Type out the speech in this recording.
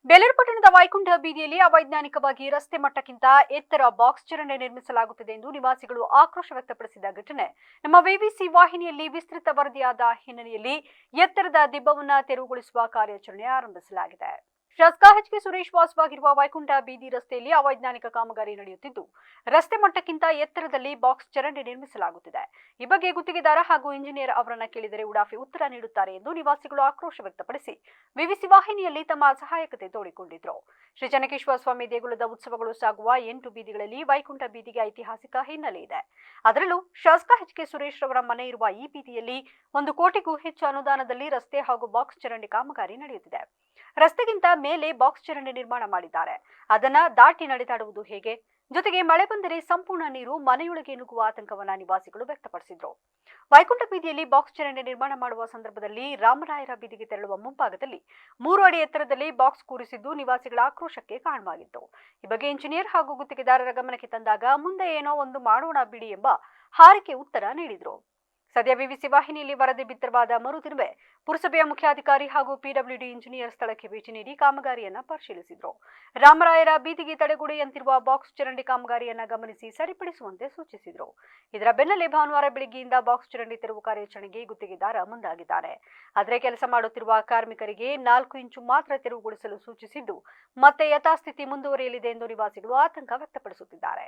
ಬೇಲೂರು ಪಟ್ಟಣದ ವೈಕುಂಠ ಬೀದಿಯಲ್ಲಿ ಅವೈಜ್ಞಾನಿಕವಾಗಿ ರಸ್ತೆ ಮಟ್ಟಕ್ಕಿಂತ ಎತ್ತರ ಬಾಕ್ಸ್ ಚರಂಡಿ ನಿರ್ಮಿಸಲಾಗುತ್ತಿದೆ ಎಂದು ನಿವಾಸಿಗಳು ಆಕ್ರೋಶ ವ್ಯಕ್ತಪಡಿಸಿದ ಘಟನೆ ನಮ್ಮ ವಿವಿಸಿ ವಾಹಿನಿಯಲ್ಲಿ ವಿಸ್ತೃತ ವರದಿಯಾದ ಹಿನ್ನೆಲೆಯಲ್ಲಿ ಎತ್ತರದ ದಿಬ್ಬವನ್ನು ತೆರವುಗೊಳಿಸುವ ಕಾರ್ಯಾಚರಣೆ ಆರಂಭಿಸಲಾಗಿದೆ. ಶಾಸಕ ಎಚ್.ಕೆ. ಸುರೇಶ್ ವಾಸವಾಗಿರುವ ವೈಕುಂಠ ಬೀದಿ ರಸ್ತೆಯಲ್ಲಿ ಅವೈಜ್ಞಾನಿಕ ಕಾಮಗಾರಿ ನಡೆಯುತ್ತಿದ್ದು, ರಸ್ತೆ ಮಟ್ಟಕ್ಕಿಂತ ಎತ್ತರದಲ್ಲಿ ಬಾಕ್ಸ್ ಚರಂಡಿ ನಿರ್ಮಿಸಲಾಗುತ್ತಿದೆ. ಈ ಬಗ್ಗೆ ಗುತ್ತಿಗೆದಾರ ಹಾಗೂ ಇಂಜಿನಿಯರ್ ಅವರನ್ನ ಕೇಳಿದರೆ ಉಡಾಫಿ ಉತ್ತರ ನೀಡುತ್ತಾರೆ ಎಂದು ನಿವಾಸಿಗಳು ಆಕ್ರೋಶ ವ್ಯಕ್ತಪಡಿಸಿ ವಿವಿಸಿ ವಾಹಿನಿಯಲ್ಲಿ ತಮ್ಮ ಅಸಹಾಯಕತೆ ತೋಡಿಕೊಂಡಿದ್ರು. ಶ್ರೀ ಚೆನ್ನಕೇಶ್ವರ ಸ್ವಾಮಿ ದೇಗುಲದ ಉತ್ಸವಗಳು ಸಾಗುವ 8 ಬೀದಿಗಳಲ್ಲಿ ವೈಕುಂಠ ಬೀದಿಗೆ ಐತಿಹಾಸಿಕ ಹಿನ್ನೆಲೆ ಇದೆ. ಅದರಲ್ಲೂ ಶಾಸಕ ಎಚ್.ಕೆ. ಸುರೇಶ್ ರವರ ಮನೆ ಇರುವ ಈ ಬೀದಿಯಲ್ಲಿ 1 ಕೋಟಿಗೂ ಹೆಚ್ಚು ಅನುದಾನದಲ್ಲಿ ರಸ್ತೆ ಹಾಗೂ ಬಾಕ್ಸ್ ಚರಂಡಿ ಕಾಮಗಾರಿ ನಡೆಯುತ್ತಿದೆ. ರಸ್ತೆಗಿಂತ ಮೇಲೆ ಬಾಕ್ಸ್ ಚರಂಡಿ ನಿರ್ಮಾಣ ಮಾಡಿದ್ದಾರೆ. ಅದನ್ನ ದಾಟಿ ನಡೆದಾಡುವುದು ಹೇಗೆ? ಜೊತೆಗೆ ಮಳೆ ಬಂದರೆ ಸಂಪೂರ್ಣ ನೀರು ಮನೆಯೊಳಗೆ ನುಗ್ಗುವ ಆತಂಕವನ್ನ ನಿವಾಸಿಗಳು ವ್ಯಕ್ತಪಡಿಸಿದ್ರು. ವೈಕುಂಠ ಬೀದಿಯಲ್ಲಿ ಬಾಕ್ಸ್ ಚರಂಡಿ ನಿರ್ಮಾಣ ಮಾಡುವ ಸಂದರ್ಭದಲ್ಲಿ ರಾಮರಾಯರ ಬೀದಿಗೆ ತೆರಳುವ ಮುಂಭಾಗದಲ್ಲಿ 3 ಅಡಿ ಎತ್ತರದಲ್ಲಿ ಬಾಕ್ಸ್ ಕೂರಿಸಿದ್ದು ನಿವಾಸಿಗಳ ಆಕ್ರೋಶಕ್ಕೆ ಕಾರಣವಾಗಿತ್ತು. ಈ ಬಗ್ಗೆ ಇಂಜಿನಿಯರ್ ಹಾಗೂ ಗುತ್ತಿಗೆದಾರರ ಗಮನಕ್ಕೆ ತಂದಾಗ ಮುಂದೆ ಏನೋ ಒಂದು ಮಾಡೋಣ ಬಿಡಿ ಎಂಬ ಹಾರಿಕೆ ಉತ್ತರ ನೀಡಿದ್ರು. ಸದ್ಯ ವಿವಿಸಿ ವಾಹಿನಿಯಲ್ಲಿ ವರದಿ ಬಿತ್ತರವಾದ ಮರುದಿನವೇ ಪುರಸಭೆಯ ಮುಖ್ಯಾಧಿಕಾರಿ ಹಾಗೂ ಪಿಡಬ್ಲ್ಯೂಡಿ ಇಂಜಿನಿಯರ್ ಸ್ಥಳಕ್ಕೆ ಭೇಟಿ ನೀಡಿ ಕಾಮಗಾರಿಯನ್ನ ಪರಿಶೀಲಿಸಿದರು. ರಾಮರಾಯರ ಬೀದಿಗೆ ತಡೆಗೋಡೆಯಂತಿರುವ ಬಾಕ್ಸ್ ಚರಂಡಿ ಕಾಮಗಾರಿಯನ್ನ ಗಮನಿಸಿ ಸರಿಪಡಿಸುವಂತೆ ಸೂಚಿಸಿದರು. ಇದರ ಬೆನ್ನಲ್ಲೇ ಭಾನುವಾರ ಬೆಳಗ್ಗೆಯಿಂದ ಬಾಕ್ಸ್ ಚರಂಡಿ ತೆರವು ಕಾರ್ಯಾಚರಣೆಗೆ ಗುತ್ತಿಗೆದಾರ ಮುಂದಾಗಿದ್ದಾರೆ. ಆದರೆ ಕೆಲಸ ಮಾಡುತ್ತಿರುವ ಕಾರ್ಮಿಕರಿಗೆ 4 ಇಂಚು ಮಾತ್ರ ತೆರವುಗೊಳಿಸಲು ಸೂಚಿಸಿದ್ದು, ಮತ್ತೆ ಯಥಾಸ್ಥಿತಿ ಮುಂದುವರಿಯಲಿದೆ ಎಂದು ನಿವಾಸಿಗಳು ಆತಂಕ ವ್ಯಕ್ತಪಡಿಸುತ್ತಿದ್ದಾರೆ.